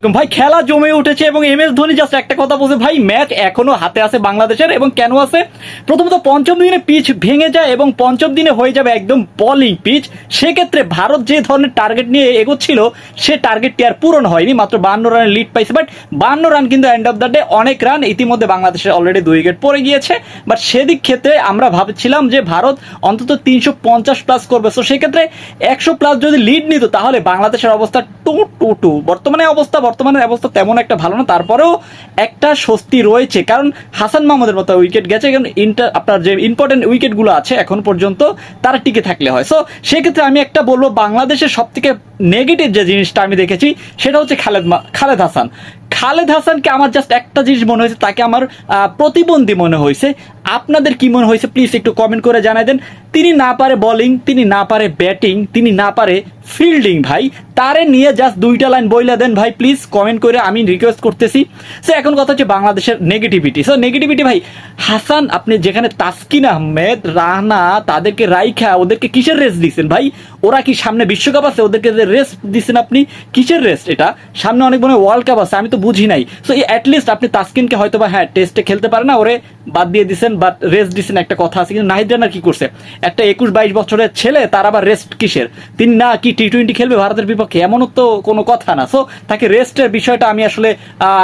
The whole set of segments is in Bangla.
ভাই খেলা জমে উঠেছে এবং এম এস ধোনি জাস্ট একটা কথা বলছে, ভাই ম্যাচ এখনো হাতে আছে বাংলাদেশের। এবং কেন আছে? প্রথমত পঞ্চম দিনে পিচ ভেঙে যায় এবং পঞ্চম দিনে হয়ে যাবে একদম বলিং পিচ। সেক্ষেত্রে ভারত যে ধরনের টার্গেট নিয়ে এগোচ্ছিল সে টার্গেটটি আর পূরণ হয়নি, মাত্র 52 রানের লিড পাইছে। বাট 52 রান কিন্তু এন্ড অফ দ্য ডে অনেক রান। ইতিমধ্যে বাংলাদেশের অলরেডি 2 উইকেট পড়ে গিয়েছে। বাট সেদিক ক্ষেত্রে আমরা ভাবছিলাম যে ভারত অন্তত 350 প্লাস করবে। সো সেক্ষেত্রে 100 প্লাস যদি লিড নিত তাহলে বাংলাদেশের অবস্থা 2-2 বর্তমানের অবস্থা তেমন একটা ভালো না। তারপরেও একটা স্বস্তি রয়েছে, কারণ হাসান মাহমুদের মতো উইকেট গেছে। কারণ আপনার যে ইম্পর্টেন্ট উইকেটগুলো আছে এখন পর্যন্ত তারা টিকে থাকলে হয়। সো সেক্ষেত্রে আমি একটা বলবো, বাংলাদেশের সব থেকে নেগেটিভ যে জিনিসটা আমি দেখেছি সেটা হচ্ছে খালেদ হাসান। খালেদ হাসানকে আমার জাস্ট একটা জিনিস মনে হয়েছে, তাকে আমার প্রতিবন্ধী মনে হয়েছে। আপনাদের কি মনে হয়েছে প্লিজ একটু কমেন্ট করে জানাই দেন। তিনি না পারে বোলিং, তিনি না পারে ব্যাটিং, তিনি না পারে ফিল্ডিং। ভাই তারে নিয়ে জাস্ট 2টা লাইন বইলা দেন ভাই, প্লিজ কমেন্ট করে আমি রিকোয়েস্ট করতেছি। সো এখন কথা হচ্ছে বাংলাদেশের নেগেটিভিটি। সো নেগেটিভিটি ভাই হাসান, আপনি যেখানে তাসকিন আহমেদ, রানা তাদেরকে রাইখা ওদেরকে কিসের রেস্ট দিচ্ছেন ভাই? ওরা কি সামনে বিশ্বকাপ আছে? ওদেরকে যে রেস্ট দিচ্ছেন আপনি, কিসের রেস্ট এটা? সামনে অনেক মনে ওয়ার্ল্ড কাপ আছে, আমি তো বুঝি নাই। সো অ্যাটলিস্ট আপনি তাসকিনকে হয়তো বা হ্যাঁ টেস্টে খেলতে পারে না, ওরে বাদ দিয়ে দিচ্ছেন, বাট রেস্ট দিচ্ছেন একটা কথা আছে। কিন্তু নাহিদ রানার কি করছে? একটা 21-22 বছরের ছেলে, তার আবার রেস্ট কিসের? তিনি না কি টি-20 খেলবে ভারতের বিপক্ষে? এমনও তো কোনো কথা না। সো তাকে রেস্টের বিষয়টা আমি আসলে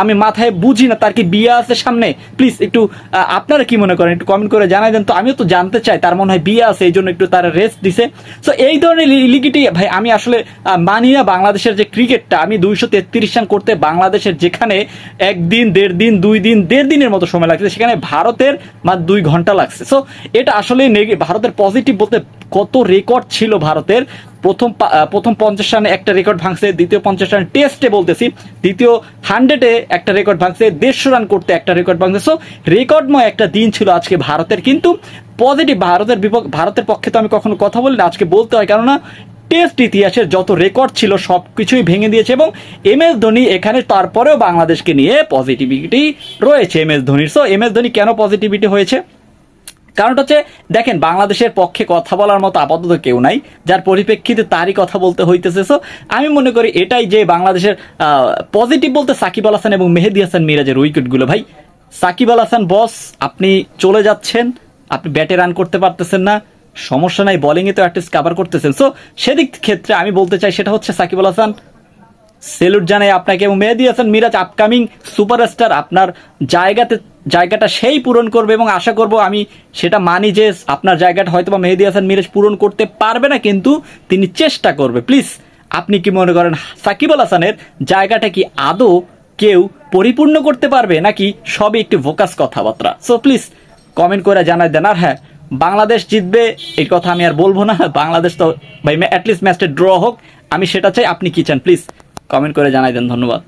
আমি মাথায় বুঝি না। তার কি বিয়ে আছে সামনে? প্লিজ একটু আপনারা কি মনে করেন একটু কমেন্ট করে জানাই দেন। তো আমিও তো জানতে চাই, তার মনে হয় বিয়ে আছে এই জন্য একটু তার রেস্ট দিছে। সো এই ধরনের লিগিটি ভাই আমি আসলে মানি না। বাংলাদেশের যে ক্রিকেটটা, আমি 233 রান করতে বাংলাদেশের যেখানে 1 দিন 1.5 দিন 2 দিন 1.5 দিনের মতো সময় লাগছে, সেখানে ভারতের মাত্র 2 ঘন্টা লাগছে। সো এটা আসলে ভারতের পজিটিভ বলতে কত রেকর্ড ছিল ভারতের। প্রথম 50 রানে একটা রেকর্ড ভাঙছে, দ্বিতীয় 50 রান টেস্টে বলতেছি, দ্বিতীয় 100-এ একটা রেকর্ড ভাঙছে, 150 রান করতে একটা রেকর্ড ভাঙছে। সো রেকর্ডময় একটা দিন ছিল আজকে ভারতের। কিন্তু পজিটিভ ভারতের পক্ষে তো আমি কখনো কথা বলি না, আজকে বলতে হয়, কেননা টেস্ট ইতিহাসের যত রেকর্ড ছিল সব কিছুই ভেঙে দিয়েছে। এবং এম এস ধোনি এখানে, তারপরেও বাংলাদেশকে নিয়ে পজিটিভিটি রয়েছে এম এস ধোনির। সো এম এস ধোনি কেন পজিটিভিটি হয়েছে? কারণটা হচ্ছে দেখেন, বাংলাদেশের পক্ষে কথা বলার মতো আপাতত কেউ নাই, যার পরিপ্রেক্ষিতে তারই কথা বলতে হইতেছে। সো আমি মনে করি এটাই যে বাংলাদেশের পজিটিভ বলতে সাকিব আল হাসান এবং মেহেদী হাসান মিরাজের উইকেটগুলো। ভাই সাকিব আল হাসান বস, আপনি চলে যাচ্ছেন, আপনি ব্যাটে রান করতে পারতেছেন না, সমস্যা নাই, বোলিংয়ে তো অ্যাটলিস্ট কাভার করতেছেন। সো সেদিক ক্ষেত্রে আমি বলতে চাই সেটা হচ্ছে সাকিব আল হাসান, সেলুট জানাই আপনাকে। এবং মেহেদী হাসান মিরাজ আপকামিং সুপারস্টার, আপনার জায়গাটা সেই পূরণ করবে। এবং আশা করব, আমি সেটা মানি যে আপনার জায়গাটা হয়তো বা মেহেদী হাসান মিরাজ পূরণ করতে পারবে না, কিন্তু তিনি চেষ্টা করবে। প্লিজ আপনি কি মনে করেন সাকিব আল হাসানের জায়গাটা কি আদৌ কেউ পরিপূর্ণ করতে পারবে, নাকি সবই একটি ভোকাস কথাবার্তা? সো প্লিজ কমেন্ট করে জানাই দেন। আর হ্যাঁ, বাংলাদেশ জিতবে এই কথা আমি আর বলবো না। বাংলাদেশ তো ভাই অ্যাটলিস্ট ম্যাচটা ড্র হোক, আমি সেটা চাই। আপনি কি চান প্লিজ কমেন্ট করে জানাই দেন। ধন্যবাদ।